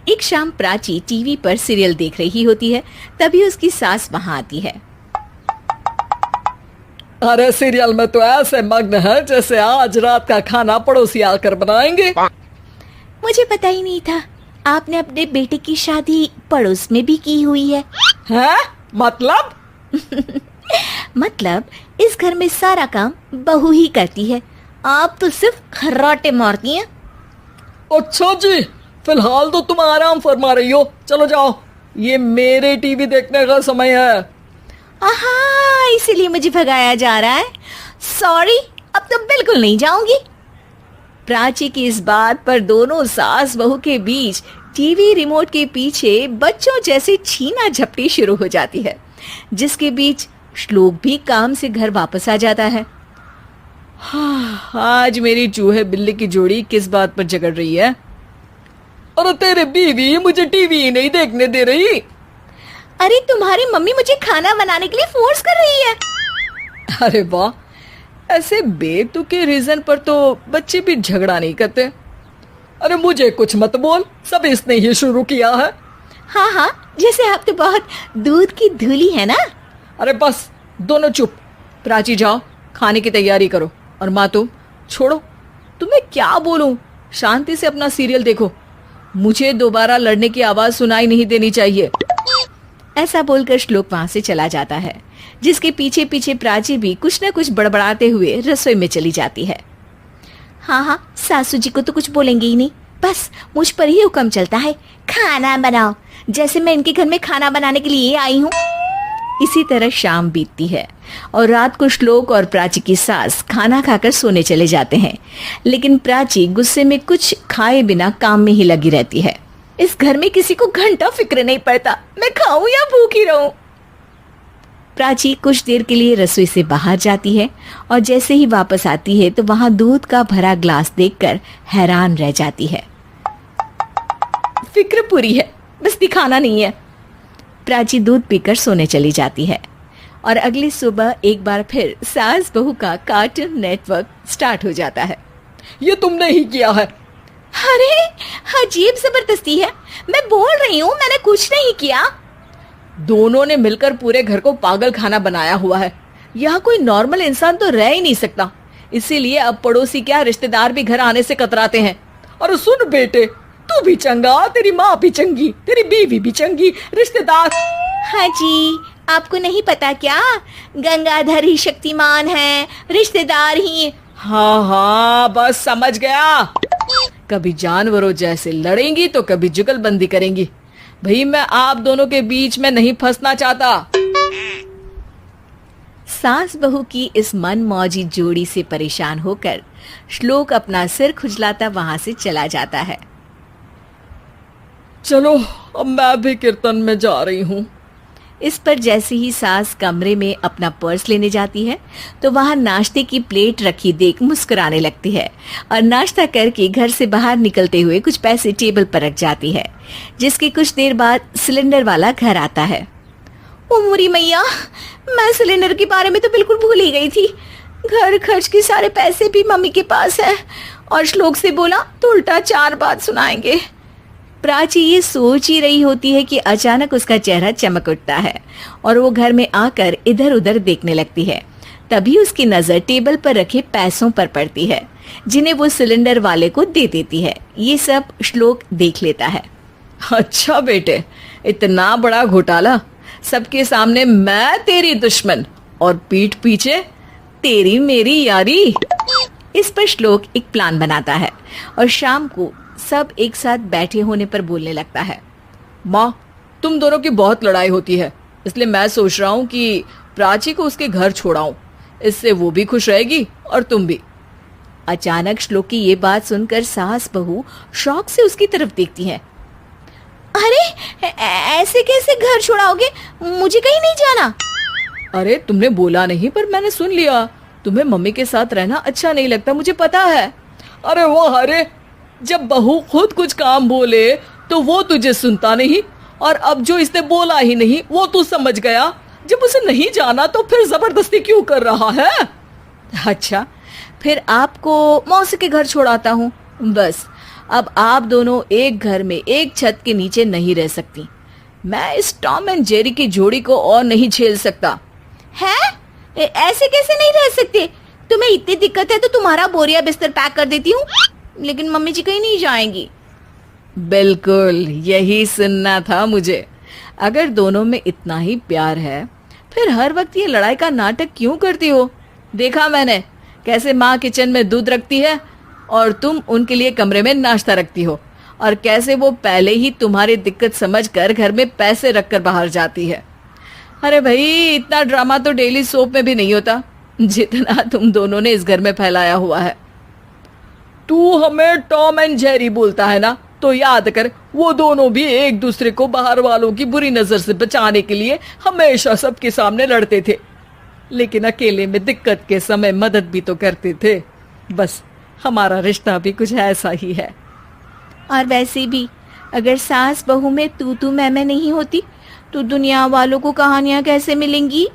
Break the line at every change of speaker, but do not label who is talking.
एक शाम प्राची टीवी पर सीरियल देख रही होती है। तभी उसकी सास वहां आती है।
अरे सीरियल में तो ऐसे मग्न है जैसे आज रात का खाना पड़ोसी आकर बनाएंगे।
मुझे पता ही नहीं था आपने अपने बेटे की शादी पड़ोस में भी की हुई है।
हैं? मतलब?
मतलब इस घर में सारा काम बहू ही करती है, आप तो सिर्फ खर्राटे मारती हैं।
अच्छा जी, फिलहाल तो तुम आराम फरमा रही हो, चलो जाओ, ये मेरे टीवी देखने का समय है।
आहा, इसीलिए मुझे भगाया जा रहा है। सॉरी, अब तो बिल्कुल नहीं जाऊंगी। प्राची की इस बात पर दोनों सास बहू के बीच टीवी रिमोट के पीछे बच्चों जैसे छीना झपटी शुरू हो जाती है, जिसके बीच श्लोक भी काम से घर वापस आ जाता है। हाँ, आज मेरी चूहे बिल्ली की जोड़ी किस बात पर झगड़ रही है?
अरे तेरे बीवी मुझे टीवी ही नहीं देखने दे रही।
अरे तुम्हारी मम्मी मुझे खाना बनाने के लिए फोर्स कर रही है।
अरे वाह, ऐसे बेतुके रीजन पर तो बच्चे भी झगड़ा नहीं करते। अरे मुझे कुछ मत बोल, सब इसने ही शुरू किया है।
हाँ हाँ, जैसे आप तो बहुत दूध की धूली है ना।
अरे बस, दोनों चुप। प्राची जाओ, खाने की तैयारी करो। और माँ तुम छोड़ो, तुम्हें क्या बोलूं, शांति से अपना सीरियल देखो, मुझे दोबारा लड़ने की आवाज सुनाई नहीं देनी चाहिए।
ऐसा बोलकर श्लोक वहां से चला जाता है, जिसके पीछे पीछे प्राची भी कुछ न कुछ बड़बड़ाते हुए रसोई में चली जाती है। हाँ हाँ, सासू जी को तो कुछ बोलेंगे ही नहीं, बस मुझ पर ही हुक्म चलता है, खाना बनाओ, जैसे मैं इनके घर में खाना बनाने के लिए आई हूँ। इसी तरह शाम बीतती है और रात को श्लोक और प्राची की सास खाना खाकर सोने चले जाते हैं, लेकिन प्राची गुस्से में कुछ खाए बिना काम में ही लगी रहती है। इस घर में किसी को घंटा फिक्र नहीं पड़ता, मैं खाऊं या भूखी रहूं। प्राची कुछ देर के लिए रसोई से बाहर जाती है और जैसे ही वापस आती है तो वहां दूध का भरा ग्लास देखकर हैरान रह जाती है। फिक्र पूरी है, बस दिखाना नहीं है। प्राची दूध पीकर सोने चली जाती है और अगली सुबह एक बार फिर सास बहू का कार्टून नेटवर्क स्टार्ट हो जाता है।
ये तुमने ही किया है।
अरे अजीब जबरदस्ती है, मैं बोल रही हूँ मैंने कुछ नहीं किया।
दोनों ने मिलकर पूरे घर को पागल खाना बनाया हुआ है। यहाँ कोई नॉर्मल इंसान तो रह ही नहीं सकता, इसीलिए अब पड़ोसी क्या रिश्तेदार भी घर आने से कतराते हैं। और सुन बेटे, तू भी चंगा, तेरी माँ भी चंगी, तेरी बीवी भी चंगी, रिश्तेदार।
हाँ जी, आपको नहीं पता क्या, गंगाधर ही शक्तिमान है, रिश्तेदार ही।
हाँ हाँ, बस समझ गया। कभी जानवरों जैसे लड़ेंगी तो कभी जुगलबंदी करेंगी। भाई मैं आप दोनों के बीच में नहीं फंसना चाहता।
सास बहू की इस मनमौजी जोड़ी से परेशान होकर श्लोक अपना सिर खुजलाता वहां से चला जाता है।
चलो अब मैं भी कीर्तन में जा रही हूँ।
इस पर जैसे ही सास कमरे में अपना पर्स लेने जाती है तो वहां नाश्ते की प्लेट रखी देख मुस्कुराने लगती है और नाश्ता करके घर से बाहर निकलते हुए कुछ पैसे टेबल पर रख जाती है, जिसके कुछ देर बाद सिलेंडर वाला घर आता है। ओ मोरी मैया, मैं सिलेंडर के बारे में तो बिल्कुल भूल ही गई थी। घर खर्च के सारे पैसे भी मम्मी के पास है और श्लोक से बोला तो उल्टा 4 बात सुनाएंगे। प्राची ये सोच ही रही होती है कि अचानक उसका चेहरा चमक उठता है और वो घर में आकर इधर उधर देखने लगती है। तभी उसकी नजर टेबल पर रखे पैसों पर पड़ती है, जिन्हें वो सिलेंडर वाले को दे देती है। ये सब श्लोक देख लेता है।
अच्छा बेटे, इतना बड़ा घोटाला, सबके सामने मैं तेरी दुश्मन और पीठ पीछे तेरी मेरी यारी। इस पर श्लोक एक प्लान बनाता है और शाम को सब एक साथ बैठे होने पर बोलने लगता है। माँ, तुम दोनों की बहुत लड़ाई होती है, इसलिए मैं सोच रहा हूँ कि प्राची को उसके घर छोड़ाऊं, इससे वो भी खुश रहेगी और तुम भी।
अचानक श्लोक की ये बात सुनकर सास बहू शौक से उसकी तरफ देखती है। अरे ऐसे कैसे घर छोड़ाओगे, मुझे कहीं नहीं जाना।
अरे तुमने बोला नहीं पर मैंने सुन लिया, तुम्हें मम्मी के साथ रहना अच्छा नहीं लगता, मुझे पता है। अरे वाह, अरे जब बहू खुद कुछ काम बोले तो वो तुझे सुनता नहीं, और अब जो इसने बोला ही नहीं वो तू समझ गया। जब उसे नहीं जाना तो फिर जबरदस्ती क्यों कर रहा है?
अच्छा, फिर आपको मौसी के घर छोड़ाता हूँ, बस
अब आप दोनों एक घर में एक छत के नीचे नहीं रह सकती। मैं इस टॉम एंड जेरी की जोड़ी को और नहीं झेल सकता।
है? ऐसे कैसे नहीं रह सकते? तुम्हें इतनी दिक्कत है तो तुम्हारा बोरिया बिस्तर पैक कर देती हूँ, लेकिन मम्मी जी कहीं नहीं जाएंगी।
बिल्कुल यही सुनना था मुझे। अगर दोनों में इतना ही प्यार है फिर हर वक्त ये लड़ाई का नाटक क्यों करती हो? देखा मैंने कैसे माँ किचन में दूध रखती है और तुम उनके लिए कमरे में नाश्ता रखती हो, और कैसे वो पहले ही तुम्हारी दिक्कत समझकर घर में पैसे रखकर बाहर जाती है। अरे भाई, इतना ड्रामा तो डेली सोप में भी नहीं होता जितना तुम दोनों ने इस घर में फैलाया हुआ है। तू हमें टॉम एंड जेरी बोलता है ना, तो याद कर वो दोनों भी एक दूसरे को बाहर वालों की बुरी नजर से बचाने के लिए हमेशा सबके सामने लड़ते थे, लेकिन अकेले में दिक्कत के समय मदद भी तो करते थे। बस हमारा रिश्ता भी कुछ ऐसा ही है।
और वैसे भी अगर सास बहू में तू मैं नहीं होती तो दुनिया वालों को कहानियां कैसे मिलेंगी?